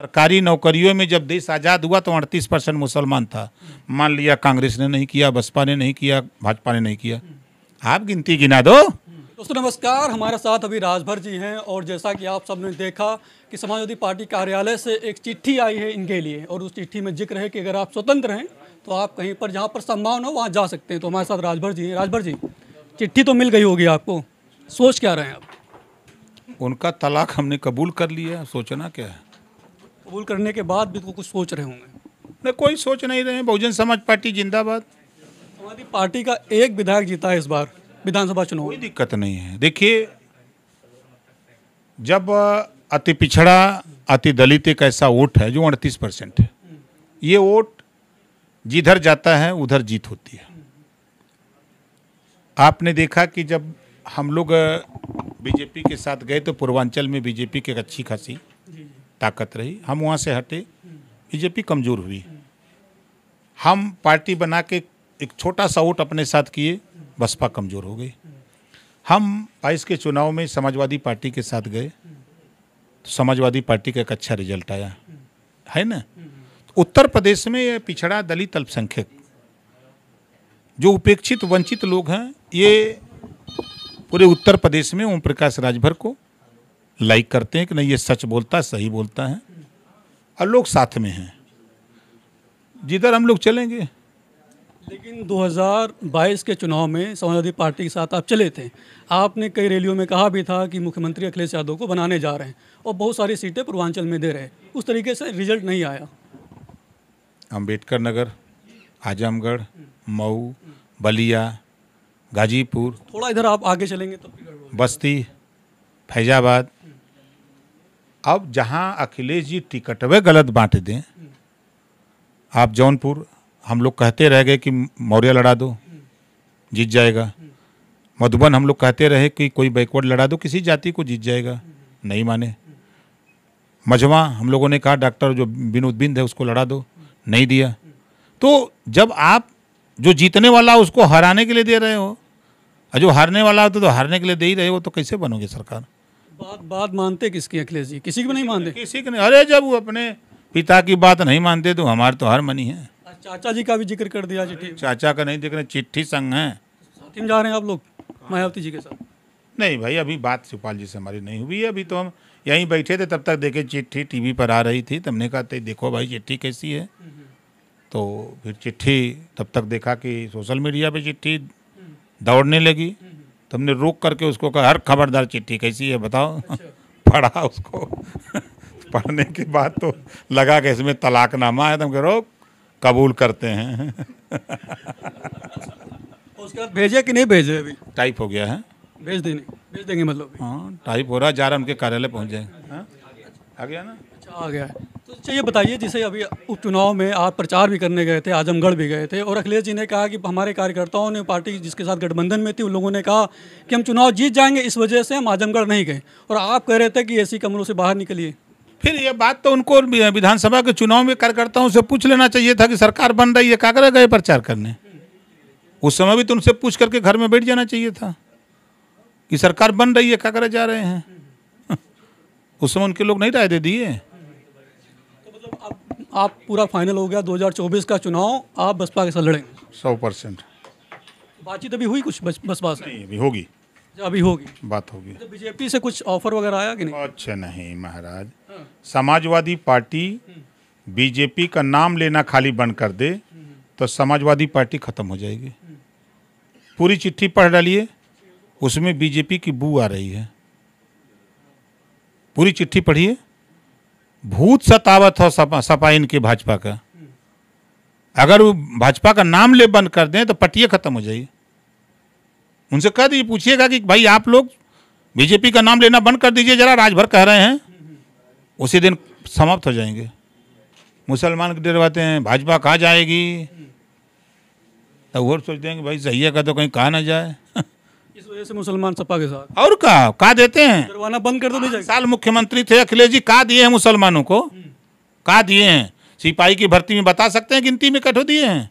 सरकारी नौकरियों में जब देश आज़ाद हुआ तो 38% मुसलमान था। मान लिया कांग्रेस ने नहीं किया, बसपा ने नहीं किया, भाजपा ने नहीं किया, आप गिनती गिना दो। दोस्तों नमस्कार, हमारे साथ अभी राजभर जी हैं और जैसा कि आप सबने देखा कि समाजवादी पार्टी कार्यालय से एक चिट्ठी आई है इनके लिए और उस चिट्ठी में जिक्र है कि अगर आप स्वतंत्र हैं तो आप कहीं पर जहां पर सम्मान हो वहां जा सकते हैं। तो हमारे साथ राजभर जी हैं। राजभर जी, चिट्ठी तो मिल गई होगी आपको, सोच क्या रहे हैं आप? उनका तलाक हमने कबूल कर लिया, सोचना क्या है? कबूल करने के बाद भी तो कुछ सोच रहे होंगे। नहीं, कोई सोच नहीं रहे। बहुजन समाज पार्टी जिंदाबाद। समाजवादी पार्टी का एक विधायक जीता है इस बार विधानसभा चुनाव। कोई दिक्कत नहीं है। देखिए, जब अति पिछड़ा, अति दलित एक ऐसा वोट है जो 38% है, ये वोट जिधर जाता है उधर जीत होती है। आपने देखा कि जब हम लोग बीजेपी के साथ गए तो पूर्वांचल में बीजेपी की एक अच्छी खासी ताकत रही। हम वहाँ से हटे, बीजेपी कमज़ोर हुई। हम पार्टी बना के एक छोटा सा वोट अपने साथ किए, बसपा कमज़ोर हो गई। हम 22 के चुनाव में समाजवादी पार्टी के साथ गए तो समाजवादी पार्टी का एक अच्छा रिजल्ट आया है ना। उत्तर प्रदेश में ये पिछड़ा, दलित, अल्पसंख्यक, जो उपेक्षित वंचित लोग हैं, ये पूरे उत्तर प्रदेश में ओम प्रकाश राजभर को लाइक करते हैं कि नहीं, ये सच बोलता है, सही बोलता है, और लोग साथ में हैं, जिधर हम लोग चलेंगे। लेकिन 2022 के चुनाव में समाजवादी पार्टी के साथ आप चले थे। आपने कई रैलियों में कहा भी था कि मुख्यमंत्री अखिलेश यादव को बनाने जा रहे हैं और बहुत सारी सीटें पूर्वांचल में दे रहे हैं। उस तरीके से रिजल्ट नहीं आया। अम्बेडकर नगर, आजमगढ़, मऊ, बलिया, गाजीपुर, थोड़ा इधर आप आगे चलेंगे तो बस्ती, फैजाबाद, अब जहां अखिलेश जी टिकट वे गलत बांट दें। आप जौनपुर, हम लोग कहते रह गए कि मौर्य लड़ा दो, जीत जाएगा। मधुबन हम लोग कहते रहे कि कोई बैकवर्ड लड़ा दो, किसी जाति को, जीत जाएगा, नहीं माने। मझवा हम लोगों ने कहा डॉक्टर जो विनोद बिंद है उसको लड़ा दो, नहीं दिया। तो जब आप जो जीतने वाला उसको हराने के लिए दे रहे हो और जो हारने वाला होता तो हारने के लिए दे ही रहे हो, तो कैसे बनोगे सरकार? बात मानते किसकी अखिलेश जी? किसी की भी नहीं मानते। किसी की नहीं। अरे जब वो अपने पिता की बात नहीं मानते तो हमारे तो हार मनी है। चाचा जी का भी जिक्र कर दिया चिट्ठी। चाचा का नहीं देख रहे, चिट्ठी संग है। साथ में जा रहे हैं आप लोग मायावती जी के साथ? नहीं भाई, अभी बात शिवपाल जी से हमारी नहीं हुई है। अभी तो हम यहीं बैठे थे, तब तक देखे चिट्ठी टीवी पर आ रही थी, तब हमने कहा देखो भाई चिट्ठी कैसी है। तो फिर चिट्ठी तब तक देखा कि सोशल मीडिया पे चिट्ठी दौड़ने लगी, तो हमने रोक करके उसको कहा, हर खबरदार चिट्ठी कैसी है बताओ। पढ़ा उसको। पढ़ने के बाद तो लगा कि इसमें तलाकनामा है, तो हम कह रोक, कबूल करते हैं। उसके बाद भेजे कि नहीं भेजे? अभी टाइप हो गया है, भेज देंगे मतलब? हाँ, टाइप हो रहा, जा रहा, उनके कार्यालय पहुंच जाएगा। हाँ, आ गया ना? अच्छा, आ गया है। तो अच्छा ये बताइए, जैसे अभी उपचुनाव में आप प्रचार भी करने गए थे, आजमगढ़ भी गए थे, और अखिलेश जी ने कहा कि हमारे कार्यकर्ताओं ने, पार्टी जिसके साथ गठबंधन में थी, उन लोगों ने कहा कि हम चुनाव जीत जाएंगे, इस वजह से हम आजमगढ़ नहीं गए, और आप कह रहे थे कि ऐसी कमरों से बाहर निकलिए। फिर ये बात तो उनको विधानसभा के चुनाव में कार्यकर्ताओं से पूछ लेना चाहिए था कि सरकार बन रही है, क्या करे गए प्रचार करने। उस समय भी तो उनसे पूछ करके घर में बैठ जाना चाहिए था कि सरकार बन रही है, क्या करे जा रहे हैं। उस समय उनके लोग नहीं राय दे दिए। तो मतलब आप पूरा फाइनल हो गया 2024 का चुनाव, आप बसपा के साथ लड़ेंगे 100%। बातचीत अभी हुई कुछ बसपा से? नहीं, अभी होगी, अभी होगी, बात होगी। तो बीजेपी से कुछ ऑफर वगैरह आया कि नहीं? अच्छा नहीं महाराज, समाजवादी पार्टी बीजेपी का नाम लेना खाली बंद कर दे तो समाजवादी पार्टी खत्म हो जाएगी। पूरी चिट्ठी पढ़ डालिए, उसमें बीजेपी की बू आ रही है। पूरी चिट्ठी पढ़िए, भूत सतावत हो सपा इनके भाजपा का। अगर वो भाजपा का नाम ले बंद कर दें तो पट्टियाँ खत्म हो जाएगी। उनसे कह दीजिए, पूछिएगा कि भाई आप लोग बीजेपी का नाम लेना बंद कर दीजिए जरा, राजभर कह रहे हैं, उसी दिन समाप्त हो जाएंगे। मुसलमान डरवाते हैं भाजपा कहाँ जाएगी, तो वो सोचते हैं कि भाई सही है का तो कहीं कहा ना जाए। इस वजह से मुसलमान सपा के साथ और का देते हैं, डरवाना बंद कर दो, नहीं जाएगा। साल मुख्यमंत्री थे अखिलेश जी, का दिए हैं मुसलमानों को, का दिए हैं? सिपाही की भर्ती में बता सकते हैं गिनती में कटो दिए हैं?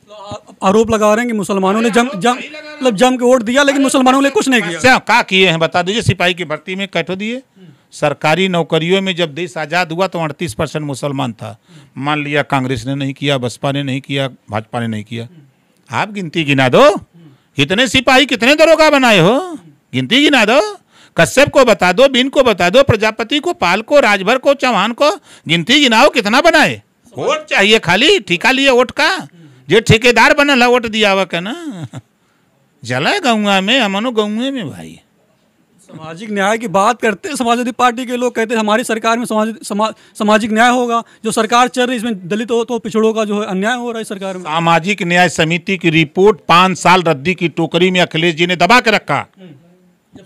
तो आरोप लगा रहे हैं कि मुसलमानों ने जम के वोट दिया, लेकिन मुसलमानों ने कुछ नहीं किया। क्या किए हैं बता दीजिए। सिपाही की भर्ती में कैठो दिए। सरकारी नौकरियों में जब देश आज़ाद हुआ तो 38% मुसलमान था। मान लिया कांग्रेस ने नहीं किया, बसपा ने नहीं किया, भाजपा ने नहीं किया। आप गिनती गिना दो, कितने सिपाही कितने दरोगा बनाए हो, गिनती गिना दो। कश्यप को बता दो, बिन को बता दो, प्रजापति को, पाल को, राजभर को, चौहान को, गिनती गिनाओ कितना बनाए। वोट चाहिए खाली, ठेका लिए वोट का। जो ठेकेदार बनल है वोट दिया हुआ का ना, जला गौवा में, हमनो गौवे में भाई। सामाजिक न्याय की बात करते हैं, समाजवादी पार्टी के लोग कहते हैं हमारी सरकार में सामाजिक न्याय होगा। जो सरकार चल रही है इसमें दलित हो तो पिछड़ों का जो है अन्याय हो रहा है सरकार में। सामाजिक न्याय समिति की रिपोर्ट 5 साल रद्दी की टोकरी में अखिलेश जी ने दबा के रखा। जब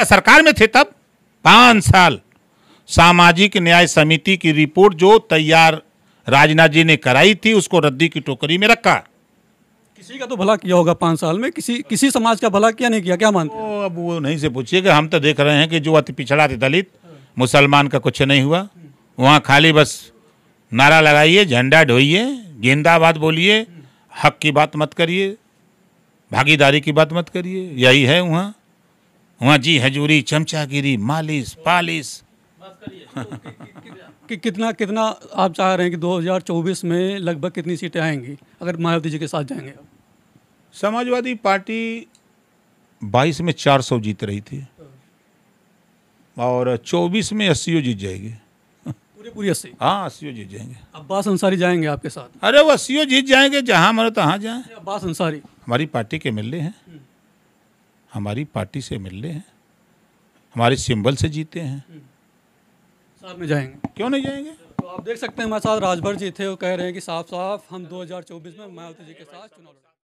सरकार में थे तब 5 साल सामाजिक न्याय समिति की रिपोर्ट जो तैयार राजनाथ जी ने कराई थी उसको रद्दी की टोकरी में रखा। किसी का तो भला किया होगा 5 साल में, किसी समाज का भला किया नहीं किया, क्या मानते हैं? अब वो नहीं से पूछिएगा। हम तो देख रहे हैं कि जो अति पिछड़ा थे दलित मुसलमान का कुछ नहीं हुआ। वहाँ खाली बस नारा लगाइए, झंडा ढोइए, जिंदाबाद बोलिए, हक की बात मत करिए, भागीदारी की बात मत करिए। यही है वहाँ। वहाँ जी हजूरी, चमचागिरी, मालिश, पालिश। कि कितना आप चाह रहे हैं कि 2024 में लगभग कितनी सीटें आएंगी अगर मायावती जी के साथ जाएंगे? समाजवादी पार्टी 22 में 400 जीत रही थी और 24 में 80 जीत जाएगी। पूरी 80? हाँ, 80 जीत जाएंगे। अब्बास अंसारी जाएंगे आपके साथ? अरे वो 80 जीत जाएंगे, जहाँ मरो तहाँ जाएं। अब्बास अंसारी हमारी पार्टी के मिल रहे हैं, हमारी पार्टी से मिल रहे हैं, हमारे सिंबल से जीते हैं। साथ में जाएंगे? क्यों नहीं जाएंगे। तो आप देख सकते हैं हमारे साथ राजभर जी थे, वो कह रहे हैं कि साफ साफ हम 2024 में मायावती जी के साथ चुनाव लड़ेंगे।